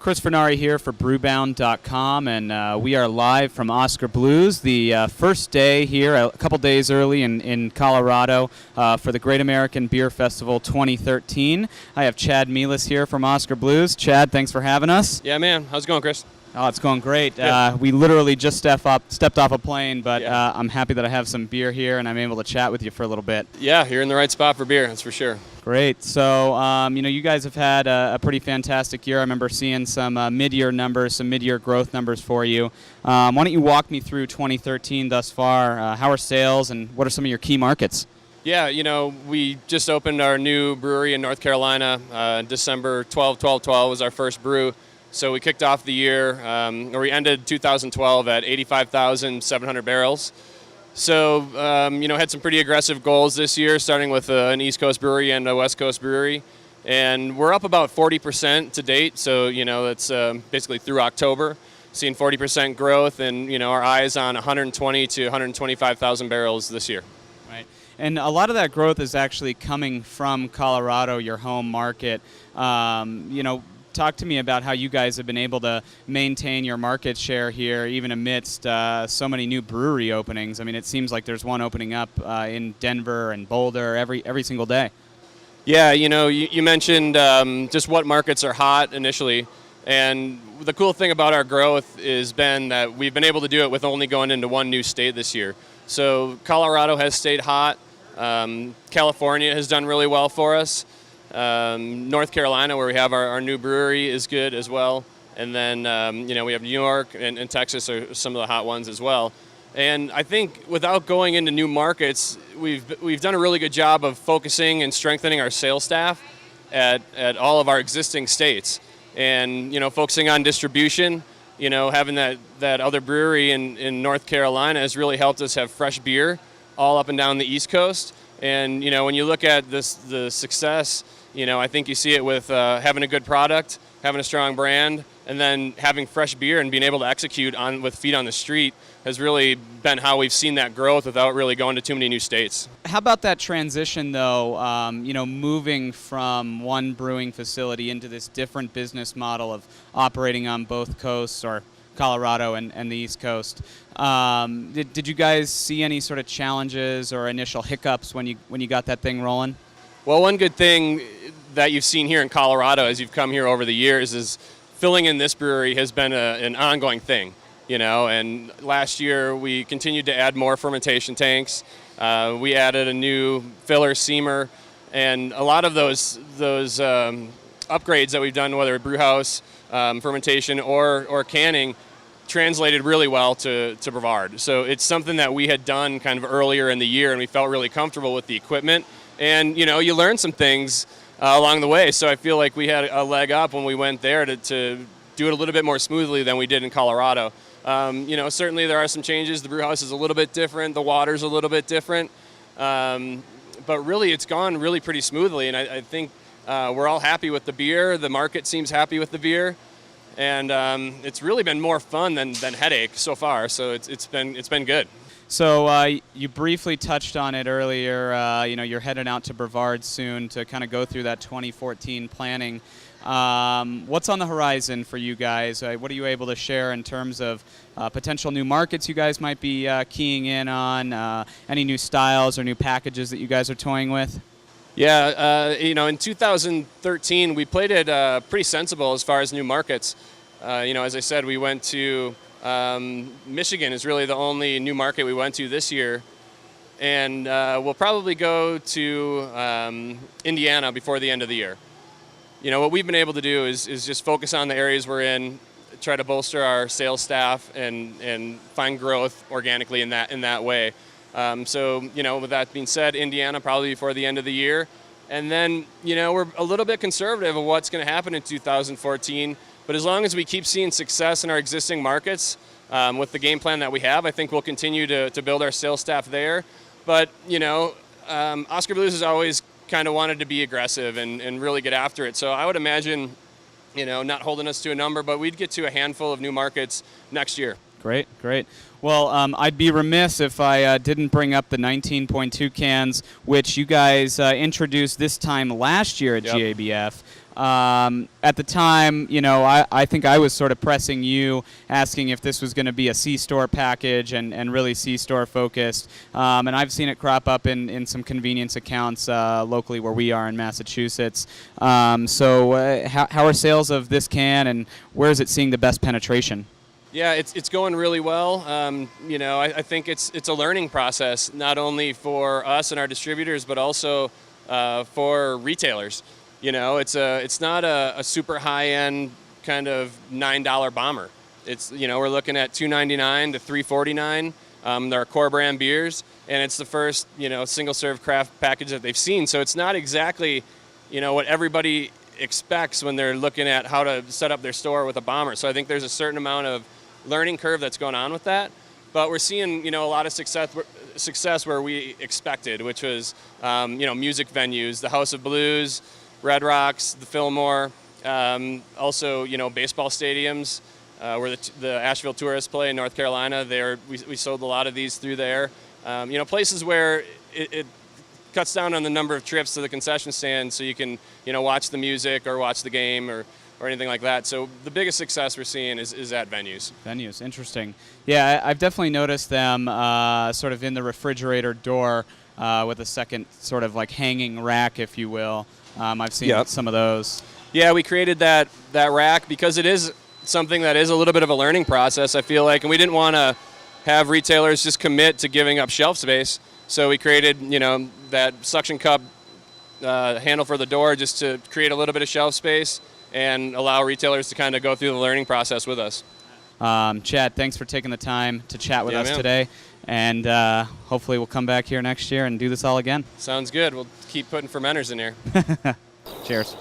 Chris Fernari here for Brewbound.com, and we are live from Oskar Blues, the first day here, a couple days early in Colorado for the Great American Beer Festival 2013. I have Chad Melis here from Oskar Blues. Chad, thanks for having us. Yeah, man. How's it going, Chris? Oh, it's going great. We literally just stepped off a plane, but I'm happy that I have some beer here, and I'm able to chat with you for a little bit. Yeah, you're in the right spot for beer, that's for sure. Great. So, you guys have had a pretty fantastic year. I remember seeing some mid-year numbers, some mid-year growth numbers for you. Why don't you walk me through 2013 thus far? How are sales, and what are some of your key markets? Yeah, we just opened our new brewery in North Carolina. December 12/12/12 was our first brew. So we kicked off the year, or we ended 2012 at 85,700 barrels. So, had some pretty aggressive goals this year, starting with an East Coast brewery and a West Coast brewery. And we're up about 40% to date, so, that's basically through October, seeing 40% growth, and, our eyes on 120 to 125,000 barrels this year. Right. And a lot of that growth is actually coming from Colorado, your home market. Talk to me about how you guys have been able to maintain your market share here, even amidst so many new brewery openings. I mean, it seems like there's one opening up in Denver and Boulder every single day. Yeah, you mentioned just what markets are hot initially. And the cool thing about our growth has been that we've been able to do it with only going into one new state this year. So Colorado has stayed hot. California has done really well for us. North Carolina, where we have our new brewery, is good as well. And then, we have New York and Texas are some of the hot ones as well. And I think without going into new markets, we've done a really good job of focusing and strengthening our sales staff at all of our existing states. And, focusing on distribution, having that other brewery in North Carolina has really helped us have fresh beer all up and down the East Coast. And, when you look at the success, I think you see it with having a good product, having a strong brand, and then having fresh beer and being able to execute with feet on the street has really been how we've seen that growth without really going to too many new states. How about that transition, though, moving from one brewing facility into this different business model of operating on both coasts, or Colorado and the East Coast? Did you guys see any sort of challenges or initial hiccups when you got that thing rolling? Well, one good thing that you've seen here in Colorado as you've come here over the years is filling in this brewery has been an ongoing thing, and last year we continued to add more fermentation tanks. We added a new filler seamer, and a lot of those upgrades that we've done, whether brew house, fermentation, or canning, translated really well to Brevard. So it's something that we had done kind of earlier in the year, and we felt really comfortable with the equipment. And, you learn some things along the way. So I feel like we had a leg up when we went there to do it a little bit more smoothly than we did in Colorado. Certainly there are some changes. The brew house is a little bit different. The water's a little bit different. But really, it's gone really pretty smoothly. And I think we're all happy with the beer. The market seems happy with the beer. And it's really been more fun than headache so far. So it's been good. So you briefly touched on it earlier. You're heading out to Brevard soon to kind of go through that 2014 planning. What's on the horizon for you guys? What are you able to share in terms of potential new markets you guys might be keying in on? Any new styles or new packages that you guys are toying with? Yeah, in 2013 we played it pretty sensible as far as new markets. As I said, we went to Michigan is really the only new market we went to this year, and we'll probably go to Indiana before the end of the year. What we've been able to do is just focus on the areas we're in, try to bolster our sales staff and find growth organically in that way. With that being said, Indiana probably before the end of the year, and then we're a little bit conservative of what's going to happen in 2014. But as long as we keep seeing success in our existing markets with the game plan that we have, I think we'll continue to build our sales staff there. But, Oskar Blues has always kind of wanted to be aggressive and really get after it. So I would imagine, not holding us to a number, but we'd get to a handful of new markets next year. Great. Well, I'd be remiss if I didn't bring up the 19.2 cans, which you guys introduced this time last year at Yep. GABF. At the time, I think I was sort of pressing you, asking if this was going to be a C-store package and really C-store focused. And I've seen it crop up in some convenience accounts locally where we are in Massachusetts. So how are sales of this can, and where is it seeing the best penetration? Yeah, it's going really well. I think it's a learning process, not only for us and our distributors, but also for retailers. It's not a super high-end kind of $9 bomber. It's we're looking at $2.99 to $3.49. They're core brand beers, and it's the first single-serve craft package that they've seen. So it's not exactly what everybody expects when they're looking at how to set up their store with a bomber. So I think there's a certain amount of learning curve that's going on with that, but we're seeing a lot of success where we expected, which was music venues, the House of Blues, Red Rocks, the Fillmore, also baseball stadiums where the Asheville Tourists play in North Carolina. We sold a lot of these through there. Places where it cuts down on the number of trips to the concession stand, so you can watch the music or watch the game or anything like that. So the biggest success we're seeing is at venues. Venues, interesting. Yeah, I've definitely noticed them sort of in the refrigerator door with a second sort of like hanging rack, if you will. I've seen some of those. Yeah, we created that rack because it is something that is a little bit of a learning process, I feel like, and we didn't want to have retailers just commit to giving up shelf space. So we created, that suction cup handle for the door just to create a little bit of shelf space and allow retailers to kind of go through the learning process with us. Chad, thanks for taking the time to chat with us man. today, and hopefully we'll come back here next year and do this all again. Sounds good. We'll keep putting fermenters in here. Cheers.